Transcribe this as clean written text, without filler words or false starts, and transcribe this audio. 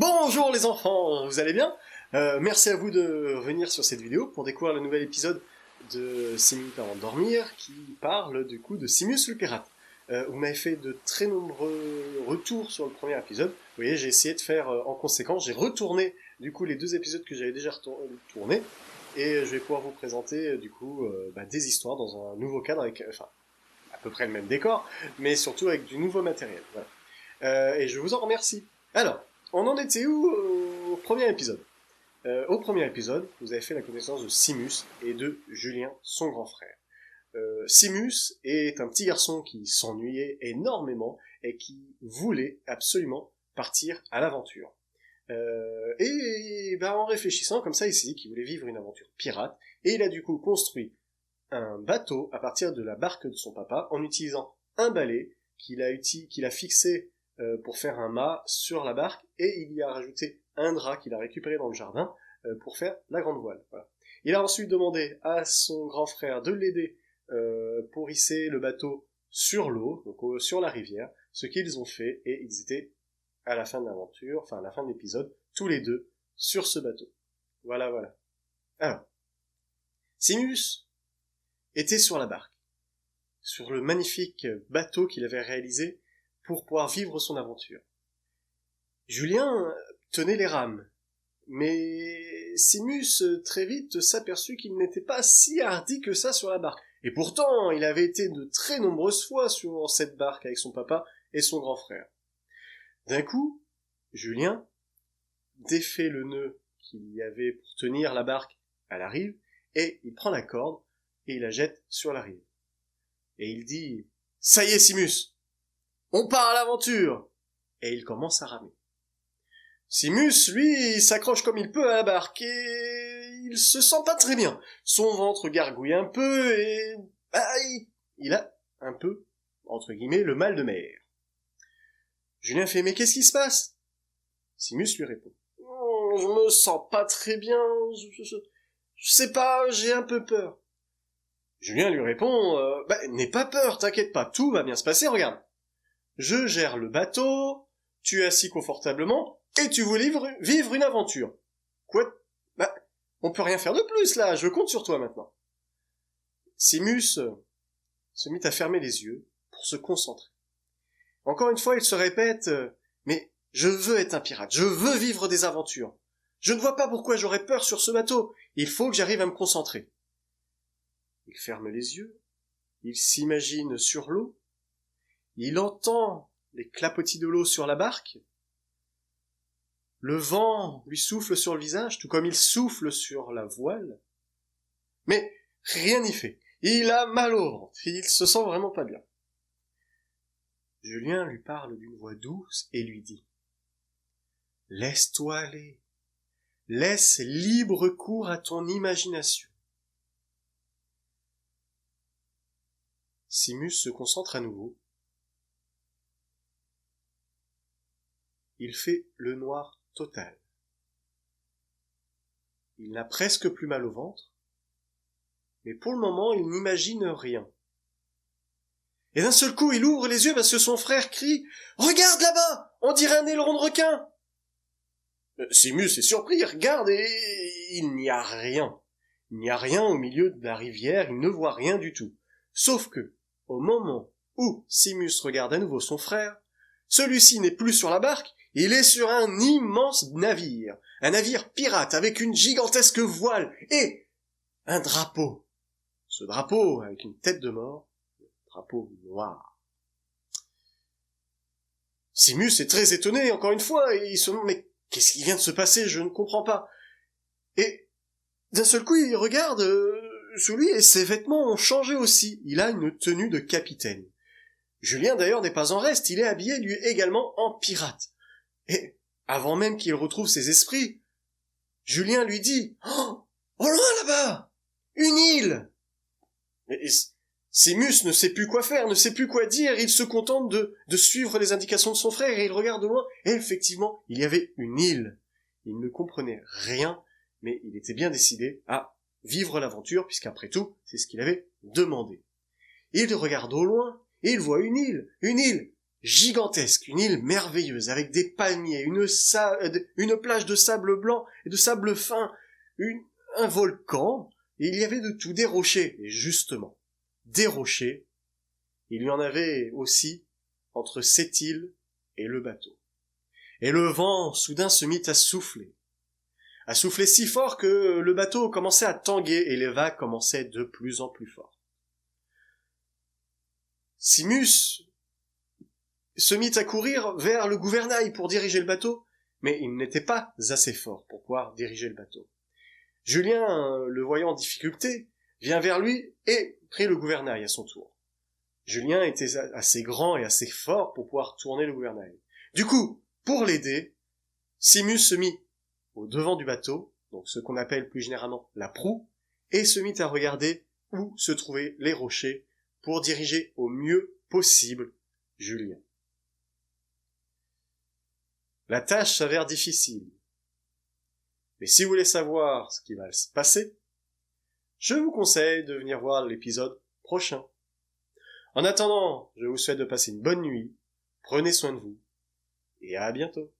Bonjour les enfants, vous allez bien? Merci à vous de venir sur cette vidéo pour découvrir le nouvel épisode de 6 minutes avant de dormir qui parle du coup de Simus le pirate. Vous m'avez fait de très nombreux retours sur le premier épisode. Vous voyez, j'ai essayé de faire en conséquence, j'ai retourné du coup les deux épisodes que j'avais déjà tournés et je vais pouvoir vous présenter du coup des histoires dans un nouveau cadre avec, enfin, à peu près le même décor, mais surtout avec du nouveau matériel. Voilà. Et je vous en remercie. Alors, on en était où au premier épisode? Au premier épisode, vous avez fait la connaissance de Simus et de Julien, son grand frère. Simus est un petit garçon qui s'ennuyait énormément et qui voulait absolument partir à l'aventure. En réfléchissant comme ça, il s'est dit qu'il voulait vivre une aventure pirate et il a du coup construit un bateau à partir de la barque de son papa en utilisant un balai qu'il a fixé pour faire un mât sur la barque, et il y a rajouté un drap qu'il a récupéré dans le jardin pour faire la grande voile. Voilà. Il a ensuite demandé à son grand frère de l'aider pour hisser le bateau sur l'eau, donc sur la rivière, ce qu'ils ont fait, et ils étaient à la fin de l'aventure, enfin à la fin de l'épisode, tous les deux sur ce bateau. Voilà. Alors, Simus était sur la barque, sur le magnifique bateau qu'il avait réalisé pour pouvoir vivre son aventure. Julien tenait les rames, mais Simus très vite s'aperçut qu'il n'était pas si hardi que ça sur la barque. Et pourtant, il avait été de très nombreuses fois sur cette barque avec son papa et son grand frère. D'un coup, Julien défait le nœud qu'il y avait pour tenir la barque à la rive, et il prend la corde et il la jette sur la rive. Et il dit « Ça y est, Simus, on part à l'aventure !» Et il commence à ramer. Simus, lui, il s'accroche comme il peut à la barque et il se sent pas très bien. Son ventre gargouille un peu et il a un peu, entre guillemets, le mal de mer. Julien fait « Mais qu'est-ce qui se passe ?» Simus lui répond « Je me sens pas très bien, je sais pas, j'ai un peu peur. » Julien lui répond « N'aie pas peur, t'inquiète pas, tout va bien se passer, regarde. Je gère le bateau, tu es assis confortablement, et tu veux vivre une aventure. Quoi? On peut rien faire de plus, là, je compte sur toi maintenant. » Simus se mit à fermer les yeux pour se concentrer. Encore une fois, il se répète « Mais je veux être un pirate, je veux vivre des aventures. Je ne vois pas pourquoi j'aurais peur sur ce bateau, il faut que j'arrive à me concentrer. » Il ferme les yeux, il s'imagine sur l'eau, il entend les clapotis de l'eau sur la barque, le vent lui souffle sur le visage, tout comme il souffle sur la voile, mais rien n'y fait. Il a mal au ventre, il se sent vraiment pas bien. Julien lui parle d'une voix douce et lui dit « Laisse-toi aller, laisse libre cours à ton imagination. » Simus se concentre à nouveau. Il fait le noir total. Il n'a presque plus mal au ventre, mais pour le moment, il n'imagine rien. Et d'un seul coup, il ouvre les yeux parce que son frère crie « Regarde là-bas, on dirait un aileron de requin !» Simus est surpris, il regarde et il n'y a rien. Il n'y a rien au milieu de la rivière, il ne voit rien du tout. Sauf que, au moment où Simus regarde à nouveau son frère, celui-ci n'est plus sur la barque, il est sur un immense navire. Un navire pirate avec une gigantesque voile et un drapeau. Ce drapeau avec une tête de mort, le drapeau noir. Simus est très étonné encore une fois et il se demande « Mais qu'est-ce qui vient de se passer? Je ne comprends pas. » Et d'un seul coup, il regarde sous lui et ses vêtements ont changé aussi. Il a une tenue de capitaine. Julien d'ailleurs n'est pas en reste, il est habillé lui également en pirate. Et avant même qu'il retrouve ses esprits, Julien lui dit « Oh, au loin là-bas, une île !» Et Simus ne sait plus quoi faire, ne sait plus quoi dire, il se contente de suivre les indications de son frère et il regarde de loin, et effectivement, il y avait une île. Il ne comprenait rien, mais il était bien décidé à vivre l'aventure, puisqu'après tout, c'est ce qu'il avait demandé. Il regarde au loin, et il voit une île, gigantesque, une île merveilleuse, avec des palmiers, une plage de sable blanc et de sable fin, un volcan, et il y avait de tout, des rochers. Et justement, des rochers, il y en avait aussi entre cette île et le bateau. Et le vent, soudain, se mit à souffler si fort que le bateau commençait à tanguer et les vagues commençaient de plus en plus fort. Simus se mit à courir vers le gouvernail pour diriger le bateau, mais il n'était pas assez fort pour pouvoir diriger le bateau. Julien, le voyant en difficulté, vient vers lui et prit le gouvernail à son tour. Julien était assez grand et assez fort pour pouvoir tourner le gouvernail. Du coup, pour l'aider, Simus se mit au devant du bateau, donc ce qu'on appelle plus généralement la proue, et se mit à regarder où se trouvaient les rochers pour diriger au mieux possible Julien. La tâche s'avère difficile. Mais si vous voulez savoir ce qui va se passer, je vous conseille de venir voir l'épisode prochain. En attendant, je vous souhaite de passer une bonne nuit, prenez soin de vous, et à bientôt.